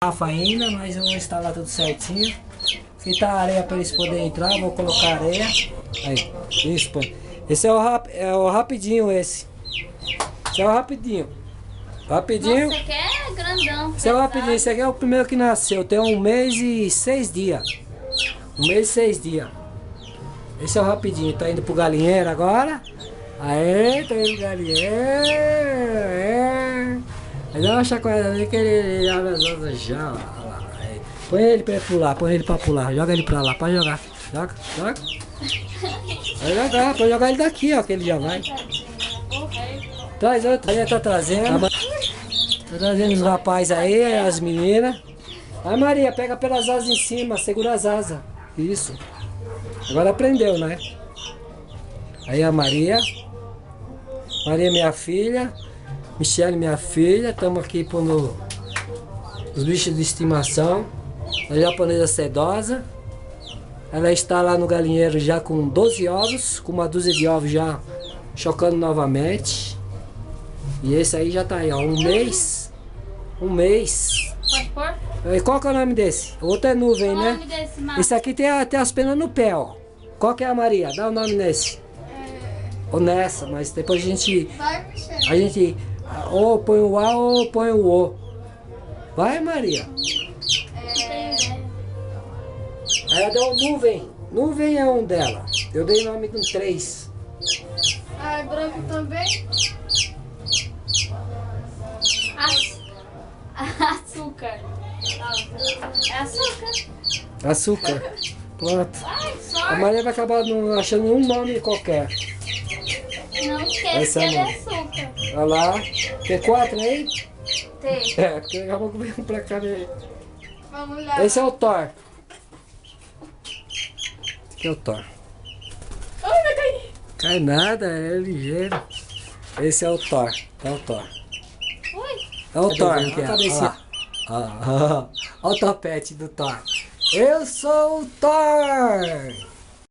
Rafa ainda, mas eu vou instalar tudo certinho. Fritar a areia para eles poderem entrar, vou colocar areia. Aí, isso, pô. Esse é o rapidinho esse. Esse é o rapidinho. Rapidinho. Nossa, esse aqui é grandão. Esse é o rapidinho, esse aqui é o primeiro que nasceu. Tem 1 mês e 6 dias. 1 mês e 6 dias. Esse é o rapidinho, tá indo pro galinheiro agora. Aê, tá indo pro galinheiro. Aí dá uma chacoalhada ali que ele abre as asas já. Ó lá. Aí. Põe ele pra pular, põe ele pra pular. Joga ele pra lá, pode jogar. Joga, joga. Vai jogar, pode jogar ele daqui, ó, que ele já vai. Traz outro. Aí tá trazendo. Tá trazendo os rapazes aí, as meninas. Vai, Maria, pega pelas asas em cima, segura as asas. Isso. Agora aprendeu, né? Aí a Maria. Maria, minha filha. Michele, minha filha. Estamos aqui pondo os bichos de estimação. A japonesa sedosa. Ela está lá no galinheiro já com 12 ovos. Com uma dúzia de ovos já chocando novamente. E esse aí já tá aí, ó. 1 mês. 1 mês. Pode pôr? E qual que é o nome desse? O outro é nuvem, Qual né? o nome desse, Marcos? Esse aqui tem até as penas no pé, ó. Qual que é a Maria? Dá o nome nesse. Ou nessa, mas depois a gente ou põe o A ou põe o O. Vai, Maria. Não tenho ideia. Aí ela deu nuvem. Nuvem é um dela. Eu dei o nome de um 3. Ah, é branco também? Açúcar. É açúcar. Açúcar. Pronto. Ai, A sorte. Maria vai acabar não achando um nome qualquer. Não esquece Essa que é ele é a açúcar. Olha lá. Tem 4 aí? Tem. É, porque daqui a pouco vem um pra cá. Vamos lá. Esse é o Thor. Esse aqui é o Thor. Ai, vai cair. Cai nada, é ligeiro. Esse é o Thor. É o Thor. Ui. É o Thor. Olha a Cabecinha. Olha o topete do Thor. Eu sou o Thor!